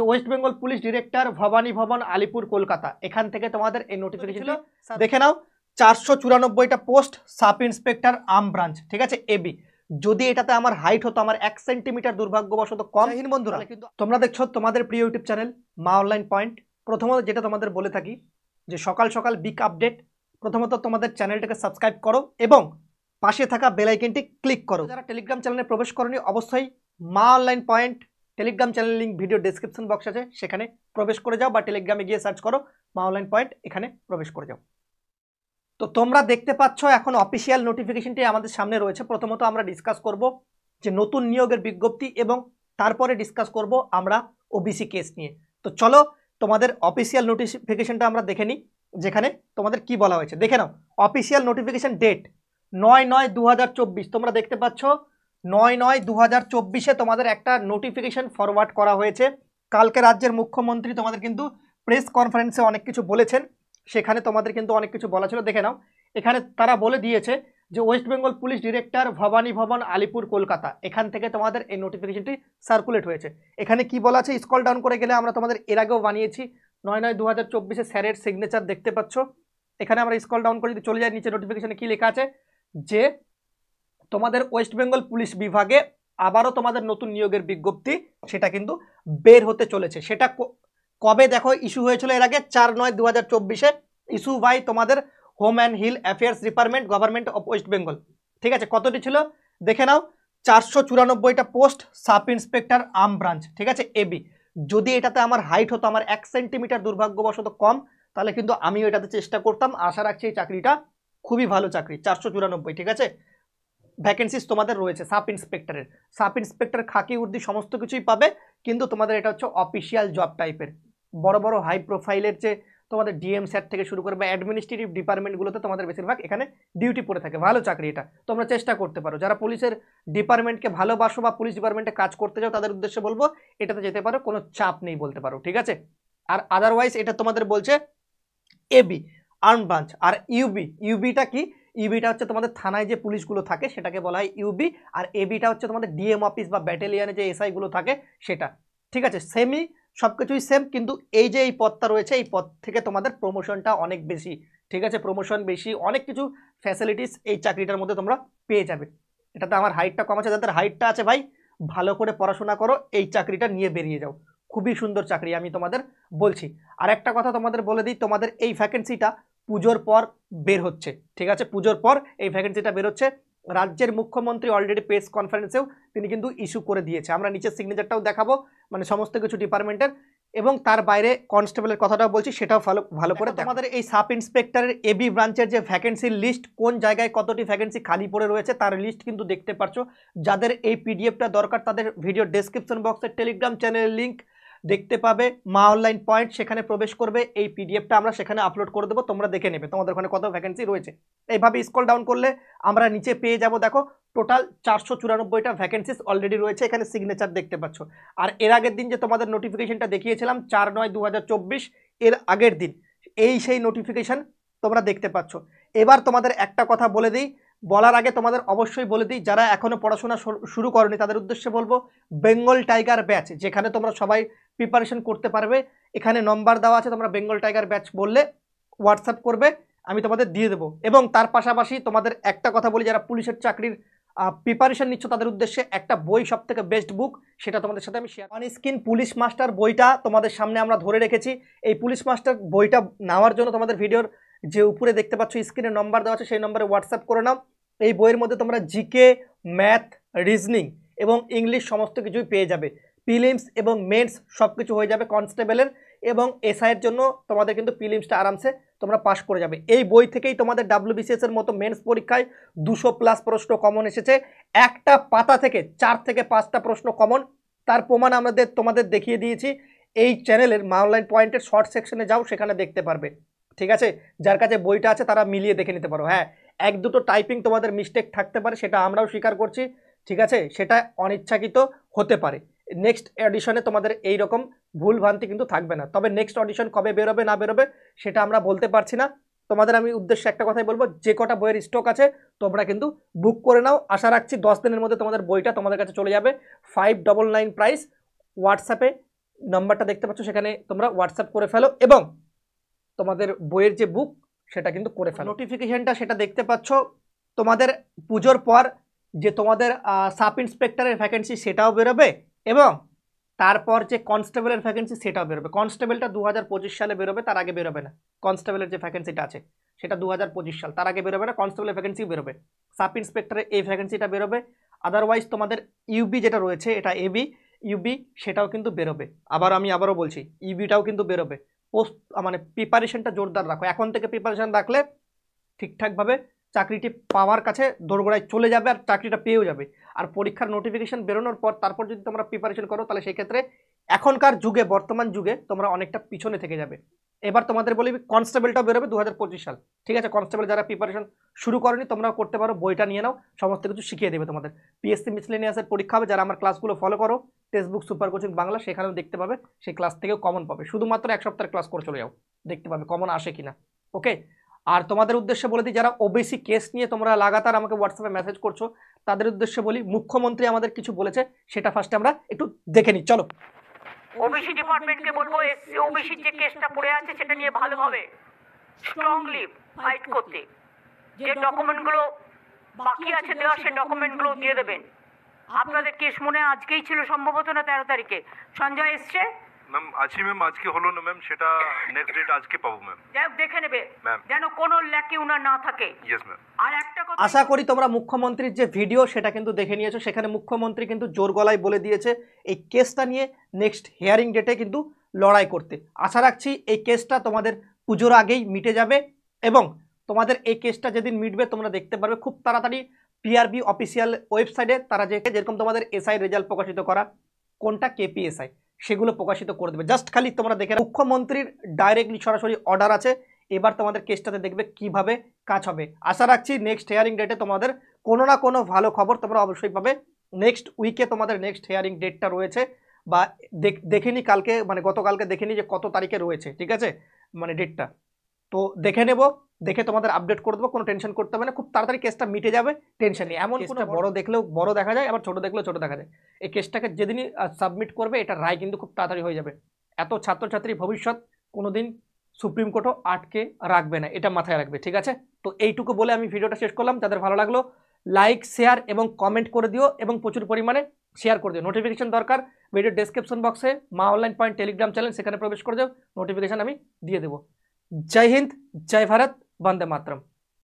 West Bengal police director Bhabani ভবন আলিপুর কলকাতা এখান থেকে তোমাদের এই নোটিফিকেশনটি দেখে নাও। 494টা post sub inspector arm branch, ঠিক আছে, এবি। যদি এটাতে আমার হাইট হতো আমার 1 সেন্টিমিটার দুর্ভাগ্যবশত কম। বন্ধুরা তোমরা দেখছো তোমাদের প্রিয় ইউটিউব চ্যানেল মা অনলাইন পয়েন্ট। প্রথমত যেটা তোমাদের বলে থাকি যে সকাল সকাল বিগ আপডেট, প্রথমত তোমাদের চ্যানেলটাকে সাবস্ক্রাইব করো এবং পাশে থাকা বেল আইকনটি ক্লিক করো। যারা টেলিগ্রাম চ্যানেলে প্রবেশ করনি অবশ্যই মা online point Telegram channel link video description box আছে, সেখানে প্রবেশ করে যাও বা টেলিগ্রামে গিয়ে সার্চ করো মা অনলাইন পয়েন্ট, এখানে প্রবেশ করে যাও। তো তোমরা দেখতে পাচ্ছ এখন অফিসিয়াল নোটিফিকেশনটি আমাদের সামনে রয়েছে। প্রথমত আমরা ডিসকাস করব যে নতুন নিয়োগের বিজ্ঞপ্তি এবং তারপরে ডিসকাস করব আমরা ওবিসি কেস নিয়ে। তো চলো তোমাদের অফিসিয়াল নোটিফিকেশনটা আমরা দেখে নিই, যেখানে তোমাদের কি বলা হয়েছে দেখে নাও। Official notification date 9/9/2024। তোমরা দেখতে পাচ্ছ 9/9/2024 তোমাদের একটা নোটিফিকেশন ফরওয়ার্ড করা হয়েছে। কালকে রাজ্যের মুখ্যমন্ত্রী তোমাদের কিন্তু প্রেস কনফারেন্সে অনেক কিছু বলেছেন, সেখানে তোমাদের কিন্তু অনেক কিছু বলা ছিল। দেখে নাও এখানে তারা বলে দিয়েছে যে ওয়েস্ট বেঙ্গল পুলিশ ডিরেক্টর ভবানী ভবন আলিপুর কলকাতা এখান থেকে তোমাদের এই নোটিফিকেশনটি সার্কুলেট হয়েছে। এখানে কি বলা আছে স্ক্রল ডাউন করে গেলে আমরা তোমাদের এর আগেও বানিয়েছি 9/9/2024 স্যারের সিগনেচার দেখতে পাচ্ছ। এখানে আমরা স্ক্রল ডাউন করে যদি চলে যাই নিচে নোটিফিকেশনে কি লেখা আছে যে তোমাদের ওয়েস্ট বেঙ্গল পুলিশ বিভাগে আবারও তোমাদের নতুন নিয়োগের বিজ্ঞপ্তি সেটা কিন্তু বের হতে চলেছে। সেটা কবে দেখো ইস্যু হয়েছিল এর আগে 4/9/2024 ইস্যু বাই তোমাদের home and hill affairs department government of West Bengal. ঠিক আছে, কতটি ছিল দেখে নাও 494টা post sub inspector arm branch, ঠিক আছে, এবি। যদি এটাতে আমার হাইট হতো আমার 1 সেন্টিমিটার দুর্ভাগ্যবশত কম, তাহলে কিন্তু আমিও এটাতে চেষ্টা করতাম। আশা রাখছি এই চাকরিটা খুবই ভালো চাকরি। 494, ঠিক আছে, ভ্যাকেন্সিস তোমাদের রয়েছে সাব ইন্সপেক্টরের। সাব ইন্সপেক্টর খাকি উর্দি সমস্ত কিছুই পাবে, কিন্তু তোমাদের এটা হচ্ছে অফিসিয়াল জব টাইপের। বড় বড় হাই প্রোফাইলের যে তোমাদের ডিএম স্যার থেকে শুরু করে বা অ্যাডমিনিস্ট্রেটিভ ডিপার্টমেন্টগুলোতে তোমাদের বেশিরভাগ এখানে ডিউটি পড়ে থাকে। ভালো চাকরি এটা, তোমরা চেষ্টা করতে পারো। যারা পুলিশের ডিপার্টমেন্টকে ভালোবাসো বা পুলিশ ডিপার্টমেন্টে কাজ করতে যাও তাদের উদ্দেশ্যে বলবো এটাতে যেতে পারো, কোনো চাপ নেই বলতে পারো, ঠিক আছে। আর আদারওয়াইজ এটা তোমাদের বলছে এবি আর্ম ব্রাঞ্চ। আর ইউবিটা কি? ইউবিটা হচ্ছে তোমাদের থানায় যে পুলিশগুলো থাকে সেটাকে বলা হয় ইউবি, আর এবিটা হচ্ছে তোমাদের ডিএম অফিস বা ব্যাটালিয়ানে যে এসআইগুলো থাকে সেটা, ঠিক আছে। সেমই সব কিছুই সেম, কিন্তু এই যে এই পদটা রয়েছে এই পদ থেকে তোমাদের প্রমোশনটা অনেক বেশি, ঠিক আছে, প্রমোশন বেশি, অনেক কিছু ফ্যাসিলিটিস এই চাকরিটার মধ্যে তোমরা পেয়ে যাবে। এটাতে আমার হাইটটা কম আছে, যাদের হাইটটা আছে ভাই ভালো করে পড়াশোনা করো, এই চাকরিটা নিয়ে বেরিয়ে যাও। খুবই সুন্দর চাকরি আমি তোমাদের বলছি। আর একটা কথা তোমাদের বলে দিই, তোমাদের এই ভ্যাকেন্সিটা পুজোর পর বের হচ্ছে, ঠিক আছে, পুজোর পর এই ভ্যাকেন্সিটা বের হচ্ছে। রাজ্যের মুখ্যমন্ত্রী অলরেডি প্রেস কনফারেন্সেও তিনি কিন্তু ইস্যু করে দিয়েছে। আমরা নিচের সিগনেচারটাও দেখাবো, মানে সমস্ত কিছু ডিপার্টমেন্টের, এবং তার বাইরে কনস্টেবলের কথাটাও বলছি, সেটাও ভালো করে। আমাদের এই সাব ইন্সপেক্টরের এবি ব্রাঞ্চের যে ভ্যাকেন্সির লিস্ট, কোন জায়গায় কতটি ভ্যাকেন্সি খালি পড়ে রয়েছে তার লিস্ট কিন্তু দেখতে পাচ্ছ। যাদের এই পিডিএফটা দরকার তাদের ভিডিও ডেসক্রিপশন বক্সের টেলিগ্রাম চ্যানেলের লিঙ্ক দেখতে পাবে মা অনলাইন পয়েন্ট, সেখানে প্রবেশ করবে। এই পিডিএফটা আমরা সেখানে আপলোড করে দেবো, তোমরা দেখে নেবে তোমাদের ওখানে কত ভ্যাকেন্সি রয়েছে। এইভাবে স্ক্রল ডাউন করলে আমরা নিচে পেয়ে যাব, দেখো টোটাল 494টা ভ্যাকেন্সিস অলরেডি রয়েছে, এখানে সিগনেচার দেখতে পাচ্ছ। আর এর আগের দিন যে তোমাদের নোটিফিকেশনটা দেখিয়েছিলাম 4/9/2024 এর আগের দিন, এই সেই নোটিফিকেশন তোমরা দেখতে পাচ্ছ। এবার তোমাদের একটা কথা বলে দিই, বলার আগে তোমাদের অবশ্যই বলে দিই, যারা এখনো পড়াশোনা শুরু করনি তাদের উদ্দেশ্যে বলবো বেঙ্গল টাইগার ব্যাচ, যেখানে তোমরা সবাই প্রিপারেশন করতে পারবে। এখানে নম্বর দেওয়া আছে, তোমরা বেঙ্গল টাইগার ব্যাচ বললে হোয়াটসঅ্যাপ করবে, আমি তোমাদের দিয়ে দেবো। এবং তার পাশাপাশি তোমাদের একটা কথা বলি, যারা পুলিশের চাকরির প্রিপারেশন নিচ্ছ তাদের উদ্দেশ্যে একটা বই সব থেকে বেস্ট বুক, সেটা তোমাদের সাথে আমি share. On screen police master বইটা তোমাদের সামনে আমরা ধরে রেখেছি। এই পুলিশ মাস্টার বইটা নেওয়ার জন্য তোমাদের ভিডিওর যে উপরে দেখতে পাচ্ছ স্ক্রিনে নম্বর দেওয়া আছে, সেই নম্বরে হোয়াটসঅ্যাপ করে নাও। এই বইয়ের মধ্যে তোমরা জিকে, ম্যাথ, রিজনিং এবং ইংলিশ সমস্ত কিছুই পেয়ে যাবে। প্রিলিমস এবং মেন্স সব কিছু হয়ে যাবে কনস্টেবলের, এবং এসআইয়ের জন্য তোমাদের কিন্তু প্রিলিমসটা আরামসে তোমরা পাস করে যাবে। এই বই থেকেই তোমাদের WBCS এর মতো মেন্স পরীক্ষায় 200+ প্রশ্ন কমন এসেছে। একটা পাতা থেকে 4 থেকে 5টা প্রশ্ন কমন, তার প্রমাণ আমাদের তোমাদের দেখিয়ে দিয়েছি। এই চ্যানেলের মা অনলাইন পয়েন্টের শর্ট সেকশনে যাও, সেখানে দেখতে পারবে, ঠিক আছে। যার কাছে বইটা আছে তারা মিলিয়ে দেখে নিতে পারো। হ্যাঁ, 1-2টো টাইপিং তোমাদের মিস্টেক থাকতে পারে, সেটা আমরাও স্বীকার করছি, ঠিক আছে, সেটা অনিচ্ছাকৃত হতে পারে। নেক্সট এডিশনে তোমাদের এই রকম ভুল ভ্রান্তি কিন্তু থাকবে না। তবে নেক্সট অডিশন কবে বেরোবে না বেরোবে সেটা আমরা বলতে পারছি না। তোমাদের আমি উদ্দেশ্যে একটা কথাই বলবো, যে কটা বইয়ের স্টক আছে তোমরা কিন্তু বুক করে নাও। আশা রাখছি 10 দিনের মধ্যে তোমাদের বইটা তোমাদের কাছে চলে যাবে। 599 প্রাইস। হোয়াটসঅ্যাপে নাম্বারটা দেখতে পাচ্ছ, সেখানে তোমরা হোয়াটসঅ্যাপ করে ফেলো এবং তোমাদের বইয়ের যে বুক সেটা কিন্তু করে ফেলো। নোটিফিকেশনটা সেটা দেখতে পাচ্ছ। তোমাদের পুজোর পর যে তোমাদের সাব ইন্সপেক্টরের ভ্যাকেন্সি সেটাও বেরোবে এবং তারপর যে কনস্টেবলের ভ্যাকেন্সি সেটাও বেরোবে। কনস্টেবলটা 2025 সালে বেরোবে, তার আগে বেরোবে না। কনস্টেবলের যে ভ্যাকেন্সিটা আছে সেটা 2025 সাল, তার আগে বেরোবে না। কনস্টেবলের ভ্যাকেন্সিও বেরোবে, সাব ইন্সপেক্টরের এই ভ্যাকেন্সিটা বেরোবে। আদারওয়াইজ তোমাদের ইউবি যেটা রয়েছে, এটা এবি ইউবি, সেটাও কিন্তু বেরোবে। আবারও বলছি, ইউবিটাও কিন্তু বেরোবে। পোস্ট মানে প্রিপারেশনটা জোরদার রাখো, এখন থেকে প্রিপারেশন রাখলে ঠিকঠাকভাবে চাকরিটি পাওয়ার কাছে দোরগোড়ায় চলে যাবে আর চাকরিটা পেয়েও যাবে। আর পরীক্ষার নোটিফিকেশন বেরোনোর পর তারপর যদি তোমরা প্রিপারেশন করো, তাহলে সেই ক্ষেত্রে এখনকার যুগে, বর্তমান যুগে তোমরা অনেকটা পিছনে থেকে যাবে। এবার তোমাদের বলি কনস্টেবলটাও বেরোবে 2025 সাল, ঠিক আছে? কনস্টেবল যারা প্রিপারেশন শুরু করেনি তোমরাও করতে পারো, বইটা নিয়ে নাও, সমস্ত কিছু শিখিয়ে দেবে তোমাদের। পিএসসি মিসলেনিয়াসের পরীক্ষা হবে, যারা আমার ক্লাসগুলো ফলো করো, টেক্সটবুক সুপার কোচিং বাংলা, সেখানেও দেখতে পাবে, সেই ক্লাস থেকেও কমন পাবে। শুধুমাত্র এক সপ্তাহের ক্লাস করে চলে যাও, দেখতে পাবে কমন আসে কিনা। ওকে, আর তোমাদের উদ্দেশ্যে বলে দিই, যারা ওবিসি কেস নিয়ে তোমরা লাগাতার আমাকে হোয়াটসঅ্যাপে মেসেজ করছো, তাদের উদ্দেশ্যে বলি, মুখ্যমন্ত্রী আমাদের কিছু বলেছে, সেটা ফার্স্টে আমরা একটু দেখে নিই, চলো। ওবিসি ডিপার্টমেন্টকে বলবো ওবিসির যে কেসটা পড়ে আছে সেটা নিয়ে ভালোভাবে স্ট্রংলি ফাইট করতে, যে ডকুমেন্টগুলো বাকি আছে দেওয়া সে ডকুমেন্টগুলো দিয়ে দেবেন। আপনাদের কেস মনে আজকেই ছিল সম্ভবত, না 13 তারিখে সঞ্জয় এসছে? ম্যাম আছি ম্যাম, আজকে হলো না ম্যাম, সেটা নেক্সট ডেট আজকে পাবো ম্যাম। যাই হোক দেখে নেবে ম্যাম। যেন কোনো ল্যাকিউনা না থাকে। Yes ma'am. আর একটা কথা, আশা করি তোমরা মুখ্যমন্ত্রীর যে ভিডিও সেটা কিন্তু দেখে নিয়েছো। সেখানে মুখ্যমন্ত্রী কিন্তু জোর গলায় বলে দিয়েছে এই কেসটা নিয়ে নেক্সট হিয়ারিং ডেটে কিন্তু লড়াই করতে। আশা রাখছি এই কেসটা তোমাদের পুজোর আগেই মিটে যাবে এবং তোমাদের এই কেসটা যেদিন মিটবে তোমরা দেখতে পারবে খুব তাড়াতাড়ি পিআরবি অফিসিয়াল ওয়েবসাইটে তারা যেরকম তোমাদের এসআই রেজাল্ট প্রকাশিত করা, কোনটা কেপিএসআই, সেগুলো প্রকাশিত করে দেবে। জাস্ট খালি তোমরা দেখে, মুখ্যমন্ত্রীর ডাইরেক্টলি সরাসরি অর্ডার আছে। এবার তোমাদের কেসটাতে দেখবে কিভাবে কাজ হবে। আশা রাখছি নেক্সট হিয়ারিং ডেটে তোমাদের কোনো না কোনো ভালো খবর তোমরা অবশ্যই পাবে। নেক্সট উইকে তোমাদের নেক্সট হিয়ারিং ডেটটা রয়েছে, বা দেখেনি কালকে, মানে গতকালকে দেখেনি যে কত তারিখে রয়েছে, ঠিক আছে, মানে ডেটটা তো দেখে নেব, দেখে তোমাদের আপডেট করে দেবো। কোনো টেনশন করতে হবে না, খুব তাড়াতাড়ি কেসটা মিটে যাবে, টেনশন নেই। এমন কোনো বড় দেখলেও বড় দেখা যায়, আবার ছোট দেখলেও ছোট দেখা যায়। এই কেসটাকে যেদিনই সাবমিট করবে, এটা রায় কিন্তু খুব তাড়াতাড়ি হয়ে যাবে। এত ছাত্রছাত্রীর ভবিষ্যৎ কোনোদিন সুপ্রিম কোর্টও আটকে রাখবে না, এটা মাথায় রাখবে, ঠিক আছে? তো এইটুকু বলে আমি ভিডিওটা শেষ করলাম। যাদের ভালো লাগলো লাইক, শেয়ার এবং কমেন্ট করে দিও এবং প্রচুর পরিমাণে শেয়ার করে দিও। নোটিফিকেশন দরকার, ভিডিও ডেসক্রিপশন বক্সে মা অনলাইন পয়েন্ট টেলিগ্রাম চ্যানেল, সেখানে প্রবেশ করে দাও, নোটিফিকেশন আমি দিয়ে দেবো। জয় হিন্দ, জয় ভারত, বন্দে মাতরম।